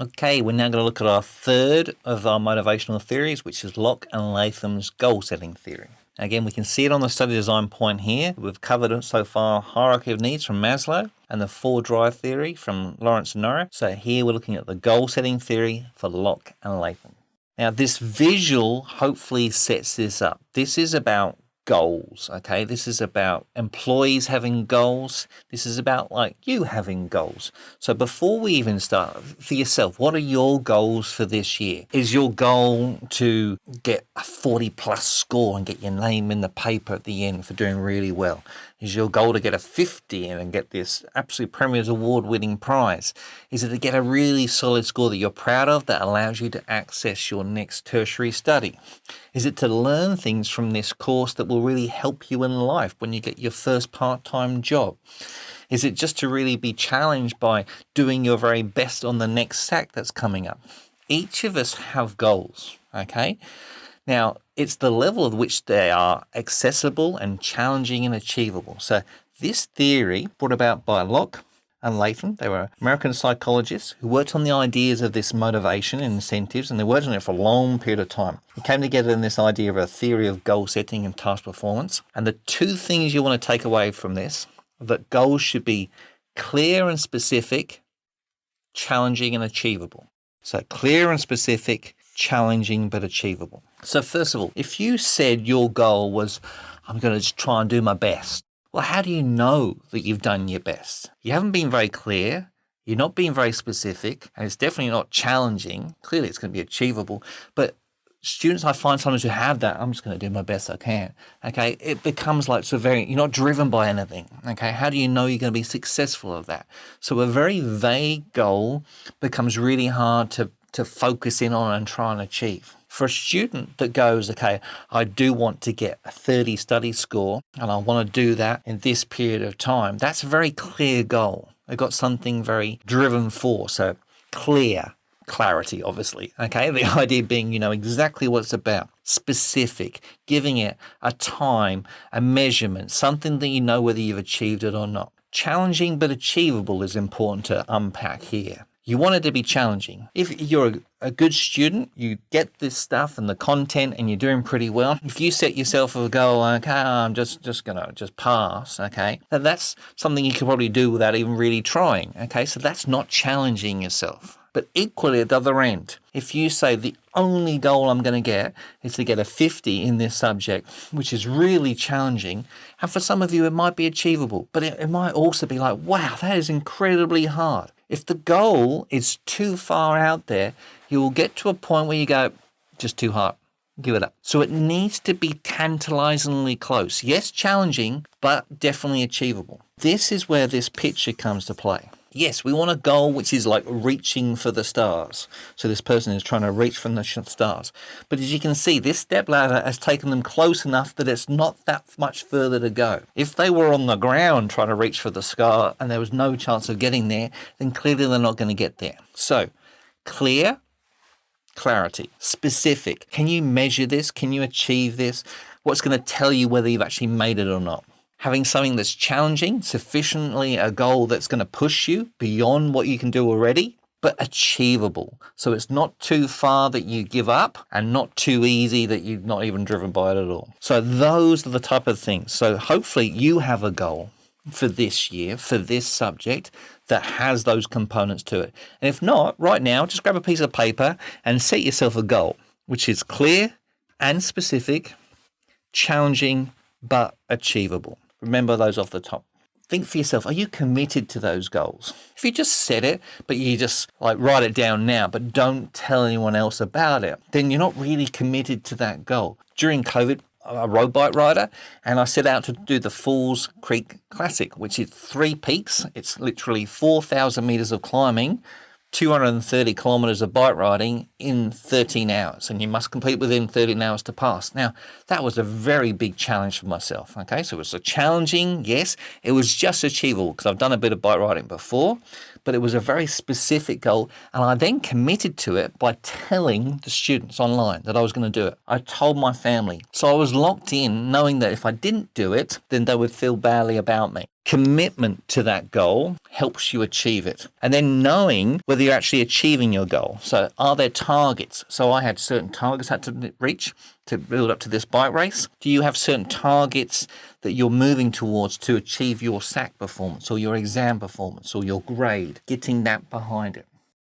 Okay, we're now going to look at our third of our motivational theories, which is Locke and Latham's goal-setting theory. Again, we can see it on the study design point here. We've covered so far hierarchy of needs from Maslow and the 4-drive theory from Lawrence and Norah. So here we're looking at the goal-setting theory for Locke and Latham. Now, this visual hopefully sets this up. This is about goals, okay? This is about employees having goals. This is about like you having goals. So before we even start, for yourself, what are your goals for this year? Is your goal to get a 40 plus score and get your name in the paper at the end for doing really well? Is your goal to get a 50 and get this absolute Premier's Award winning prize? Is it to get a really solid score that you're proud of that allows you to access your next tertiary study? Is it to learn things from this course that will really help you in life when you get your first part-time job? Is it just to really be challenged by doing your very best on the next SAC that's coming up? Each of us have goals, okay? Now, it's the level at which they are accessible and challenging and achievable. So this theory, brought about by Locke and Latham, they were American psychologists who worked on the ideas of this motivation and incentives, and they worked on it for a long period of time. It came together in this idea of a theory of goal setting and task performance. And the two things you want to take away from this are that goals should be clear and specific, challenging and achievable. So clear and specific, challenging but achievable. So first of all, if you said your goal was, I'm going to just try and do my best, well, how do you know that you've done your best? You haven't been very clear, you're not being very specific, and it's definitely not challenging. Clearly it's going to be achievable, but students I find sometimes who have that, I'm just going to do my best I can, okay, it becomes like you're not driven by anything, okay? How do you know you're going to be successful at that? So a very vague goal becomes really hard to focus in on and try and achieve. For a student that goes, okay, I do want to get a 30 study score and I want to do that in this period of time, that's a very clear goal. They've got something very driven for, so clarity, obviously, okay? The idea being you know exactly what it's about, specific, giving it a time, a measurement, something that you know whether you've achieved it or not. Challenging but achievable is important to unpack here. You want it to be challenging. If you're a good student, you get this stuff and the content and you're doing pretty well. If you set yourself a goal, okay, I'm just going to pass, okay, then that's something you could probably do without even really trying, okay? So that's not challenging yourself. But equally at the other end, if you say the only goal I'm going to get is to get a 50 in this subject, which is really challenging, and for some of you it might be achievable, but it might also be like, wow, that is incredibly hard. If the goal is too far out there, you will get to a point where you go, just too hard, give it up. So it needs to be tantalizingly close. Yes, challenging, but definitely achievable. This is where this picture comes to play. Yes, we want a goal which is like reaching for the stars. So this person is trying to reach from the stars. But as you can see, this stepladder has taken them close enough that it's not that much further to go. If they were on the ground trying to reach for the star and there was no chance of getting there, then clearly they're not going to get there. So clarity, specific. Can you measure this? Can you achieve this? What's going to tell you whether you've actually made it or not? Having something that's challenging, sufficiently a goal that's going to push you beyond what you can do already, but achievable. So it's not too far that you give up and not too easy that you're not even driven by it at all. So those are the type of things. So hopefully you have a goal for this year, for this subject that has those components to it. And if not, right now, just grab a piece of paper and set yourself a goal, which is clear and specific, challenging, but achievable. Remember those off the top. Think for yourself, are you committed to those goals? If you just set it, but you just like write it down now, but don't tell anyone else about it, then you're not really committed to that goal. During COVID, a road bike rider, and I set out to do the Falls Creek Classic, which is 3 peaks. It's literally 4,000 meters of climbing, 230 kilometers of bike riding in 13 hours, and you must complete within 13 hours to pass. Now, that was a very big challenge for myself, okay? So it was a challenging, yes. It was just achievable because I've done a bit of bike riding before, but it was a very specific goal, and I then committed to it by telling the students online that I was going to do it. I told my family. So I was locked in knowing that if I didn't do it, then they would feel badly about me. Commitment to that goal helps you achieve it. And then knowing whether you're actually achieving your goal. So are there targets? So I had certain targets I had to reach to build up to this bike race. Do you have certain targets that you're moving towards to achieve your SAC performance or your exam performance or your grade? Getting that behind it.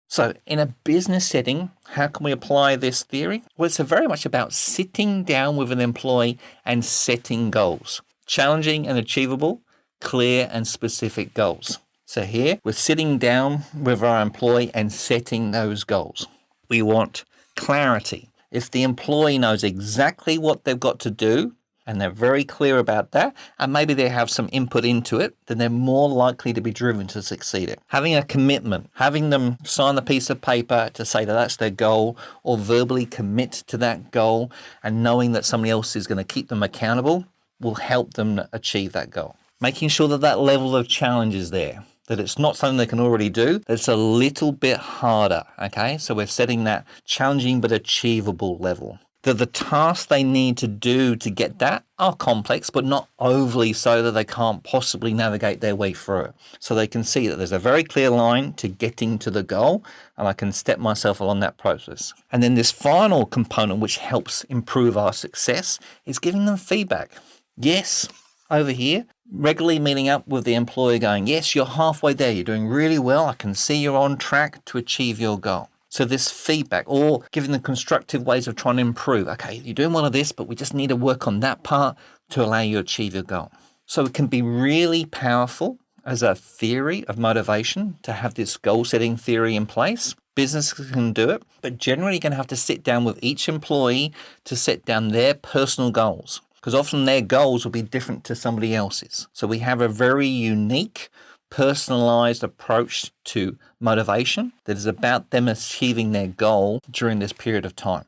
So in a business setting, how can we apply this theory? Well, it's very much about sitting down with an employee and setting goals. Challenging and achievable, clear and specific goals. So here we're sitting down with our employee and setting those goals. We want clarity. If the employee knows exactly what they've got to do and they're very clear about that, and maybe they have some input into it, then they're more likely to be driven to succeed it. Having a commitment, having them sign the piece of paper to say that that's their goal or verbally commit to that goal and knowing that somebody else is going to keep them accountable will help them achieve that goal. Making sure that that level of challenge is there, that it's not something they can already do, that it's a little bit harder, okay? So we're setting that challenging but achievable level. That the tasks they need to do to get that are complex, but not overly so that they can't possibly navigate their way through it. So they can see that there's a very clear line to getting to the goal, and I can step myself along that process. And then this final component, which helps improve our success, is giving them feedback. Yes, over here, regularly meeting up with the employer going, yes, you're halfway there. You're doing really well. I can see you're on track to achieve your goal. So this feedback or giving them constructive ways of trying to improve. Okay, you're doing one of this, but we just need to work on that part to allow you to achieve your goal. So it can be really powerful as a theory of motivation to have this goal setting theory in place. Businesses can do it, but generally you're going to have to sit down with each employee to set down their personal goals, because often their goals will be different to somebody else's. So we have a very unique, personalized approach to motivation that is about them achieving their goal during this period of time.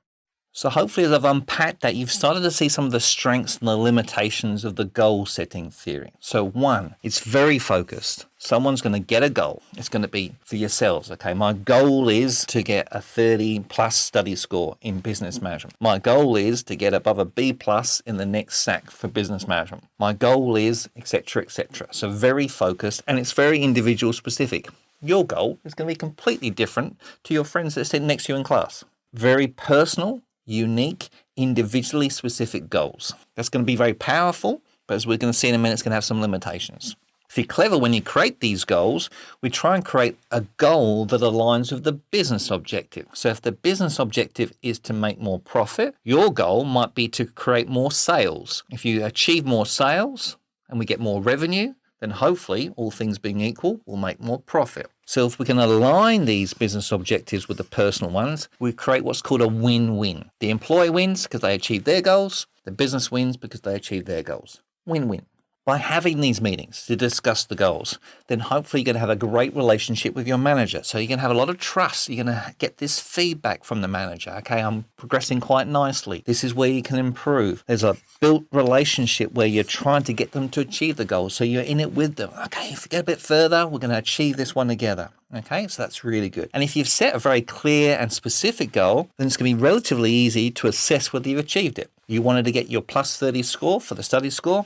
So hopefully as I've unpacked that, you've started to see some of the strengths and the limitations of the goal setting theory. So one, it's very focused. Someone's going to get a goal. It's going to be for yourselves. Okay, my goal is to get a 30 plus study score in business management. My goal is to get above a B plus in the next SAC for business management. My goal is, etc., etc. So very focused, and it's very individual specific. Your goal is going to be completely different to your friends that are sitting next to you in class. Very personal, unique, individually specific goals. That's going to be very powerful, but as we're going to see in a minute, it's going to have some limitations. If you're clever when you create these goals, we try and create a goal that aligns with the business objective. So if the business objective is to make more profit, your goal might be to create more sales. If you achieve more sales and we get more revenue, then hopefully, all things being equal, we'll make more profit. So if we can align these business objectives with the personal ones, we create what's called a win-win. The employee wins because they achieve their goals. The business wins because they achieve their goals. Win-win. By having these meetings to discuss the goals, then hopefully you're going to have a great relationship with your manager. So you're going to have a lot of trust. You're going to get this feedback from the manager. Okay, I'm progressing quite nicely. This is where you can improve. There's a built relationship where you're trying to get them to achieve the goals. So you're in it with them. Okay, if we get a bit further, we're going to achieve this one together. Okay, so that's really good. And if you've set a very clear and specific goal, then it's going to be relatively easy to assess whether you achieved it. You wanted to get your plus 30 score for the study score.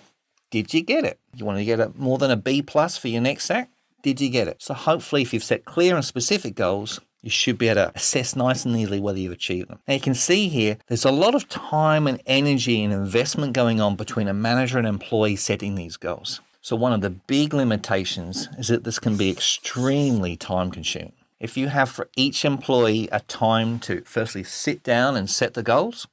Did you get it? You want to get more than a B plus for your next SAC? Did you get it? So hopefully if you've set clear and specific goals, you should be able to assess nice and easily whether you've achieved them. Now you can see here, there's a lot of time and energy and investment going on between a manager and employee setting these goals. So one of the big limitations is that this can be extremely time consuming. If you have for each employee a time to firstly sit down and set the goals,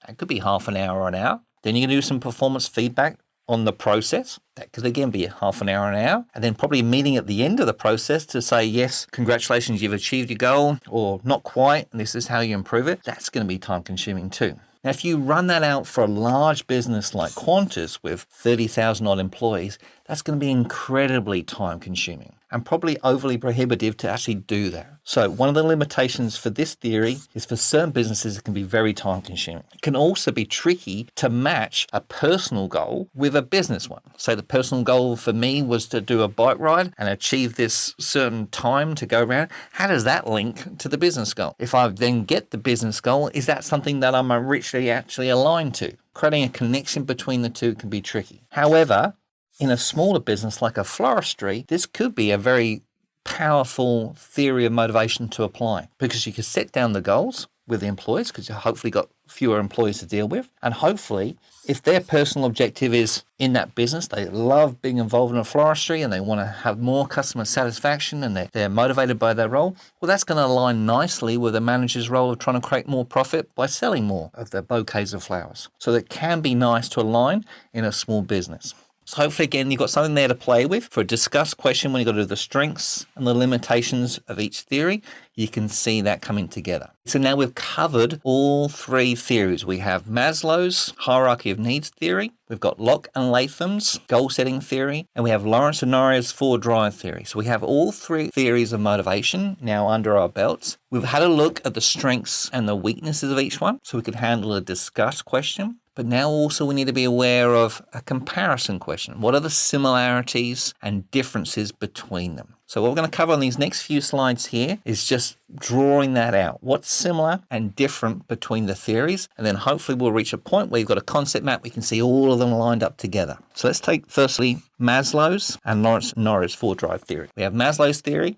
that could be half an hour or an hour. Then you can do some performance feedback on the process. That could again be half an hour, and then probably a meeting at the end of the process to say, yes, congratulations, you've achieved your goal, or not quite, and this is how you improve it. That's going to be time consuming too. Now, if you run that out for a large business like Qantas with 30,000 odd employees, that's going to be incredibly time consuming and probably overly prohibitive to actually do that. So one of the limitations for this theory is for certain businesses, it can be very time consuming. It can also be tricky to match a personal goal with a business one. So the personal goal for me was to do a bike ride and achieve this certain time to go around. How does that link to the business goal? If I then get the business goal, is that something that I'm richly actually aligned to? Creating a connection between the two can be tricky. However, In a smaller business like a floristry, this could be a very powerful theory of motivation to apply, because you can set down the goals with the employees, because you've hopefully got fewer employees to deal with. And hopefully, if their personal objective is in that business, they love being involved in a floristry and they want to have more customer satisfaction and they're motivated by their role, well, that's going to align nicely with a manager's role of trying to create more profit by selling more of their bouquets of flowers. So it can be nice to align in a small business. So hopefully, again, you've got something there to play with for a discuss question when you've got to do the strengths and the limitations of each theory. You can see that coming together. So now we've covered all three theories. We have Maslow's hierarchy of needs theory, we've got Locke and Latham's goal-setting theory, and we have Lawrence and Norrie's four-drive theory. So we have all three theories of motivation now under our belts. We've had a look at the strengths and the weaknesses of each one, so we could handle a discuss question. But now also we need to be aware of a comparison question. What are the similarities and differences between them? So what we're going to cover on these next few slides here is just drawing that out. What's similar and different between the theories? And then hopefully we'll reach a point where you've got a concept map. We can see all of them lined up together. So let's take firstly Maslow's and Lawrence and Norrie's four-drive theory. We have Maslow's theory.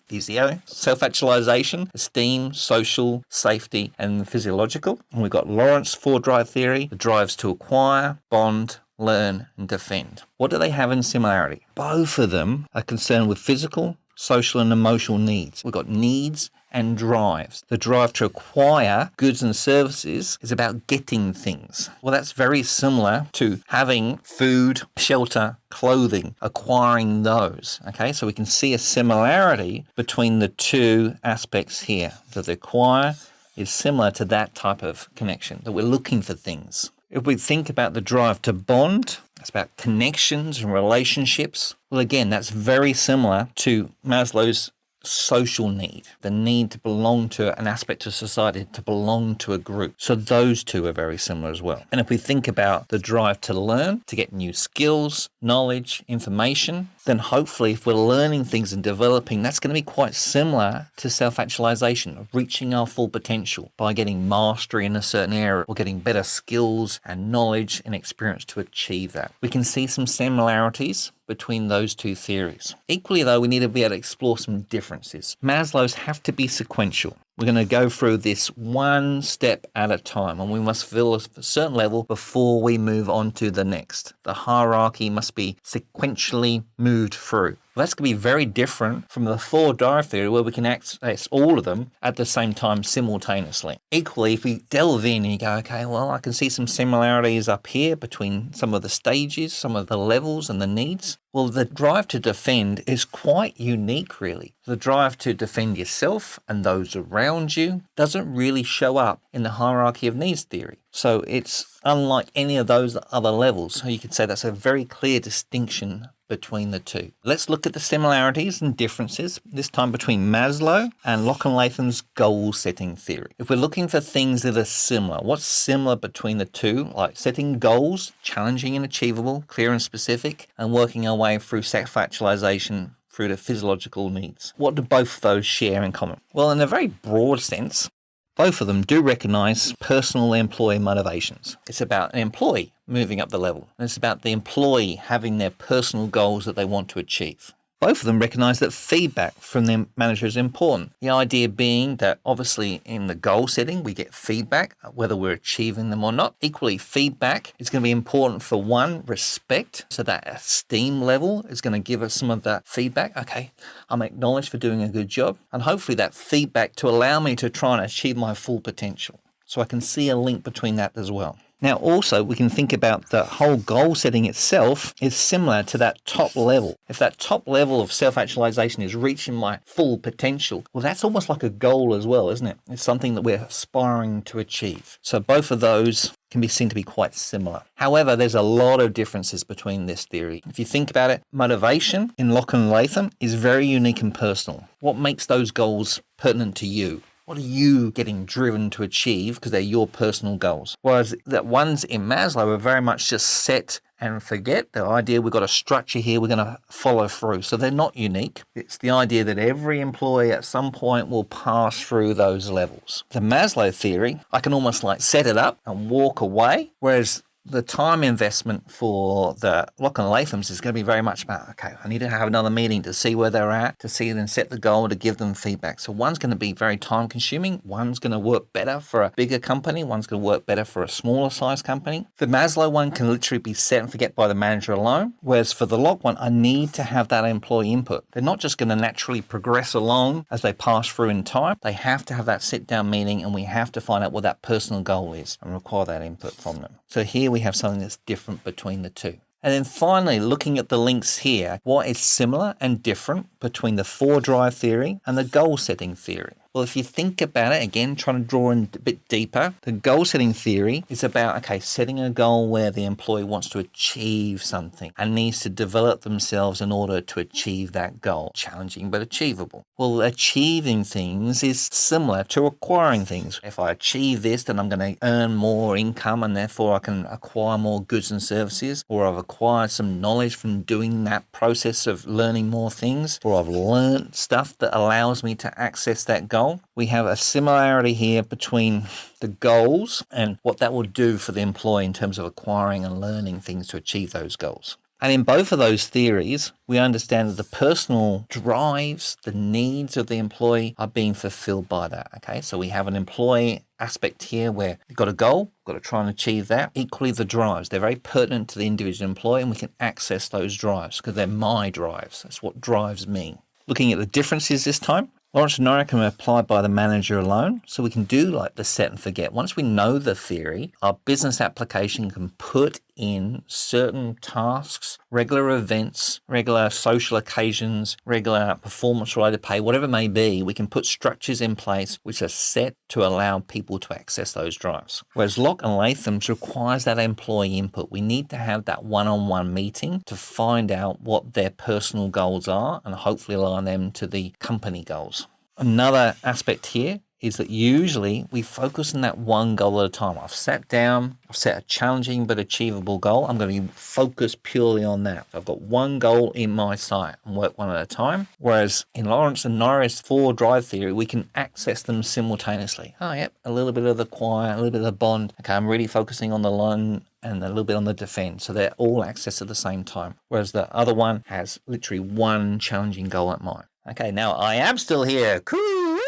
Easy, self-actualization, esteem, social, safety, and physiological. And we've got Lawrence four-drive theory, the drives to acquire, bond, learn, and defend. What do they have in similarity? Both of them are concerned with physical, social, and emotional needs. We've got needs and drives. The drive to acquire goods and services is about getting things. Well, that's very similar to having food, shelter, clothing, acquiring those. Okay, so we can see a similarity between the two aspects here. That the acquire is similar to that type of connection, that we're looking for things. If we think about the drive to bond, it's about connections and relationships. Well, again, that's very similar to Maslow's social need, the need to belong to an aspect of society, to belong to a group. So those two are very similar as well. And if we think about the drive to learn, to get new skills, knowledge, information, then hopefully if we're learning things and developing, that's going to be quite similar to self-actualization, reaching our full potential by getting mastery in a certain area or getting better skills and knowledge and experience to achieve that. We can see some similarities between those two theories. Equally though, we need to be able to explore some differences. Maslow's have to be sequential. We're going to go through this one step at a time, and we must fill a certain level before we move on to the next. The hierarchy must be sequentially moved through. Well, that's going to be very different from the four-drive theory where we can access all of them at the same time simultaneously. Equally, if we delve in and you go, okay, well, I can see some similarities up here between some of the stages, some of the levels and the needs. Well, the drive to defend is quite unique, really. The drive to defend yourself and those around you doesn't really show up in the hierarchy of needs theory. So it's unlike any of those other levels. So you could say that's a very clear distinction between the two. Let's look at the similarities and differences, this time between Maslow and Locke and Latham's goal-setting theory. If we're looking for things that are similar, what's similar between the two? Like setting goals, challenging and achievable, clear and specific, and working our way through self-actualization through to physiological needs. What do both of those share in common? Well, in a very broad sense, both of them do recognize personal employee motivations. It's about an employee moving up the level. And it's about the employee having their personal goals that they want to achieve. Both of them recognize that feedback from their manager is important. The idea being that obviously in the goal setting, we get feedback, whether we're achieving them or not. Equally, feedback is going to be important for one, respect. So that esteem level is going to give us some of that feedback. Okay, I'm acknowledged for doing a good job. And hopefully that feedback to allow me to try and achieve my full potential. So I can see a link between that as well. Now, also, we can think about the whole goal setting itself is similar to that top level. If that top level of self-actualization is reaching my full potential, well, that's almost like a goal as well, isn't it? It's something that we're aspiring to achieve. So both of those can be seen to be quite similar. However, there's a lot of differences between this theory. If you think about it, motivation in Locke and Latham is very unique and personal. What makes those goals pertinent to you? What are you getting driven to achieve because they're your personal goals? Whereas the ones in Maslow are very much just set and forget. The idea we've got a structure here we're going to follow through. So they're not unique. It's the idea that every employee at some point will pass through those levels. The Maslow theory, I can almost like set it up and walk away. Whereas The time investment for the Locke and Latham's is going to be very much about, okay, I need to have another meeting to see where they're at, to see them set the goal, to give them feedback. So one's going to be very time consuming. One's going to work better for a bigger company. One's going to work better for a smaller size company. The Maslow one can literally be set and forget by the manager alone. Whereas for the Locke one, I need to have that employee input. They're not just going to naturally progress along as they pass through in time. They have to have that sit down meeting, and we have to find out what that personal goal is and require that input from them. So here we have something that's different between the two. And then finally, looking at the links here, what is similar and different between the 4-drive theory and the goal-setting theory? Well, if you think about it, again, trying to draw in a bit deeper, the goal-setting theory is about, okay, setting a goal where the employee wants to achieve something and needs to develop themselves in order to achieve that goal. Challenging but achievable. Well, achieving things is similar to acquiring things. If I achieve this, then I'm going to earn more income, and therefore I can acquire more goods and services, or I've acquired some knowledge from doing that process of learning more things, or I've learned stuff that allows me to access that goal. We have a similarity here between the goals and what that will do for the employee in terms of acquiring and learning things to achieve those goals. And in both of those theories, we understand that the personal drives, the needs of the employee are being fulfilled by that. Okay, so we have an employee aspect here where you've got a goal, got to try and achieve that. Equally, the drives, they're very pertinent to the individual employee, and we can access those drives because they're my drives. That's what drives me. Looking at the differences this time, Lawrence and Norrie can be applied by the manager alone, so we can do like the set and forget. Once we know the theory, our business application can put in certain tasks, regular events, regular social occasions, regular performance-related pay, whatever it may be. We can put structures in place which are set to allow people to access those drives. Whereas Locke and Latham's requires that employee input. We need to have that one-on-one meeting to find out what their personal goals are and hopefully align them to the company goals. Another aspect here is that usually we focus on that one goal at a time. I've sat down, I've set a challenging but achievable goal. I'm going to focus purely on that. So I've got one goal in my sight and work one at a time. Whereas in Lawrence and Norrie's 4-drive theory, we can access them simultaneously. Oh, yep, a little bit of the choir, a little bit of the bond. Okay, I'm really focusing on the learn and a little bit on the defend. So they're all accessed at the same time. Whereas the other one has literally one challenging goal at mind. Okay, now I am still here. Cool.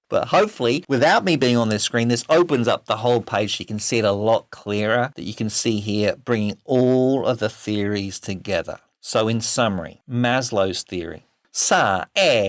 But hopefully, without me being on this screen, this opens up the whole page so you can see it a lot clearer, that you can see here bringing all of the theories together. So in summary, Maslow's theory. Sa,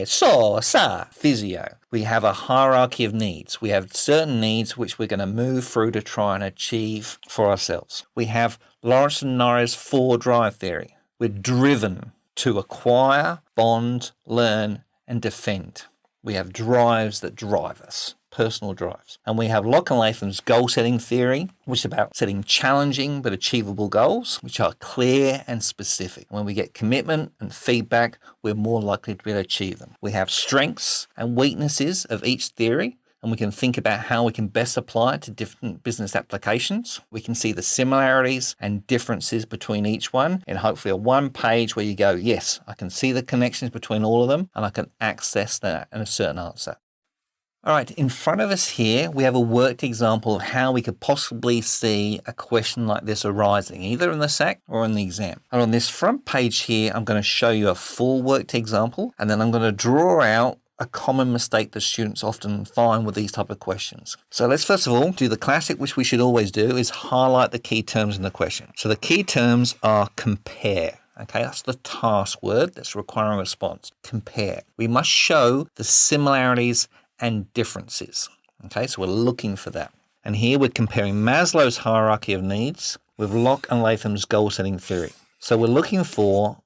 sa, physio. We have a hierarchy of needs. We have certain needs which we're going to move through to try and achieve for ourselves. We have Lawrence and Norrie's 4-drive theory. We're driven to acquire, bond, learn, and defend. We have drives that drive us, personal drives. And we have Locke and Latham's goal-setting theory, which is about setting challenging but achievable goals, which are clear and specific. When we get commitment and feedback, we're more likely to be able to achieve them. We have strengths and weaknesses of each theory, and we can think about how we can best apply it to different business applications. We can see the similarities and differences between each one, and hopefully a one page where you go, yes, I can see the connections between all of them, and I can access that in a certain answer. All right, in front of us here, we have a worked example of how we could possibly see a question like this arising, either in the SAC or in the exam. And on this front page here, I'm going to show you a full worked example, and then I'm going to draw out a common mistake that students often find with these type of questions. So let's first of all do the classic, which we should always do, is highlight the key terms in the question. So the key terms are compare. Okay, that's the task word that's requiring a response. Compare. We must show the similarities and differences. Okay, so we're looking for that. And here we're comparing Maslow's hierarchy of needs with Locke and Latham's goal-setting theory. So we're looking for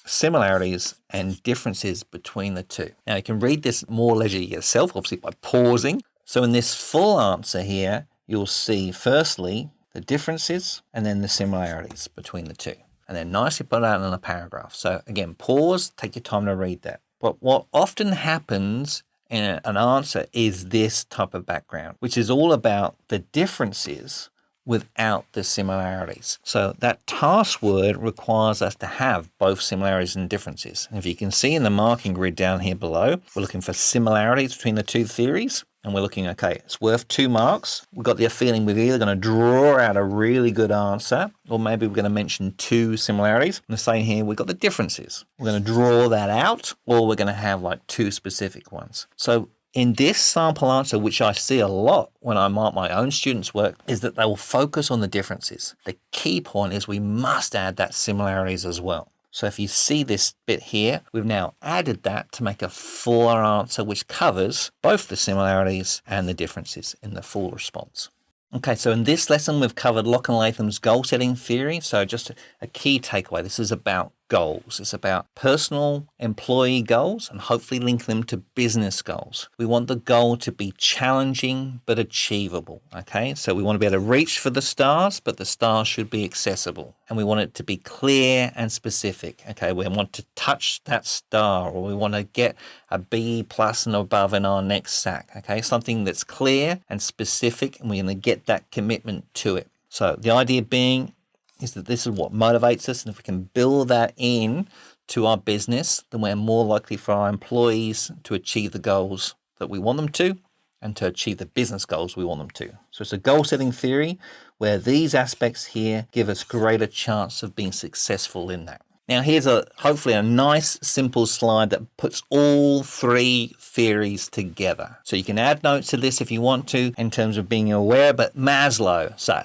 similarities and differences between the two. Now you can read this more leisurely yourself, obviously by pausing. So in this full answer here, you'll see firstly the differences and then the similarities between the two. And then nicely put out in a paragraph. So again, pause, take your time to read that. But what often happens in an answer is this type of background, which is all about the differences without the similarities. So that task word requires us to have both similarities and differences. And if you can see in the marking grid down here below, we're looking for similarities between the two theories. And we're looking, okay, it's worth 2 marks. We've got the feeling we're either going to draw out a really good answer, or maybe we're going to mention 2 similarities. And the same here, we've got the differences. We're going to draw that out, or we're going to have like 2 specific ones. So in this sample answer, which I see a lot when I mark my own students' work, is that they will focus on the differences. The key point is we must add that similarities as well. So if you see this bit here, we've now added that to make a fuller answer which covers both the similarities and the differences in the full response. Okay, so in this lesson, we've covered Locke and Latham's goal-setting theory. So just a key takeaway, this is about goals. It's about personal employee goals and hopefully link them to business goals. We want the goal to be challenging but achievable, okay? So we want to be able to reach for the stars, but the stars should be accessible. And we want it to be clear and specific, okay? We want to touch that star, or we want to get a B+ and above in our next SAC, okay? Something that's clear and specific, and we're going to get that commitment to it. So the idea being is that this is what motivates us, and if we can build that in to our business, then we're more likely for our employees to achieve the goals that we want them to, and to achieve the business goals we want them to. So it's a goal-setting theory where these aspects here give us greater chance of being successful in that. Now here's hopefully a nice simple slide that puts all 3 theories together. So you can add notes to this if you want to in terms of being aware, but Maslow, so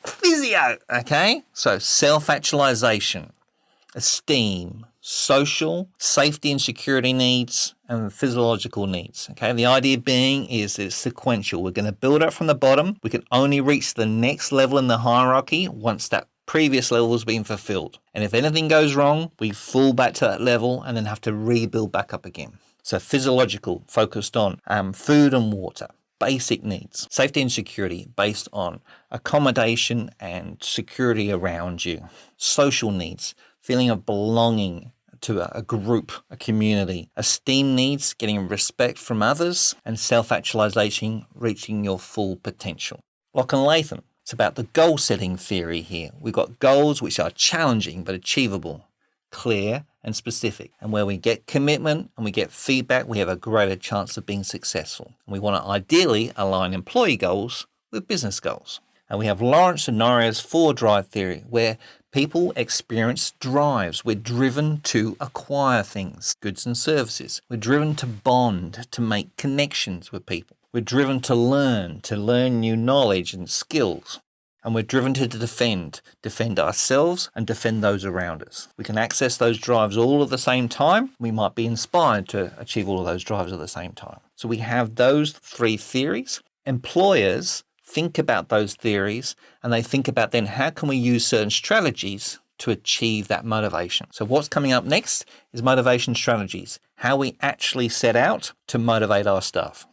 physio, okay? So self-actualization, esteem, social, safety and security needs, and physiological needs, okay? The idea being is it's sequential. We're going to build up from the bottom. We can only reach the next level in the hierarchy once that previous level has been fulfilled. And if anything goes wrong, we fall back to that level and then have to rebuild back up again. So physiological, focused on food and water, basic needs, safety and security based on accommodation and security around you, social needs, feeling of belonging to a group, a community, esteem needs, getting respect from others, and self-actualization, reaching your full potential. Locke and Latham. It's about the goal-setting theory here. We've got goals which are challenging but achievable, clear and specific. And where we get commitment and we get feedback, we have a greater chance of being successful. And we want to ideally align employee goals with business goals. And we have Lawrence and Norria's 4-drive theory, where people experience drives. We're driven to acquire things, goods and services. We're driven to bond, to make connections with people. We're driven to learn new knowledge and skills. And we're driven to defend ourselves and defend those around us. We can access those drives all at the same time. We might be inspired to achieve all of those drives at the same time. So we have those 3 theories. Employers think about those theories, and they think about then how can we use certain strategies to achieve that motivation. So what's coming up next is motivation strategies, how we actually set out to motivate our staff.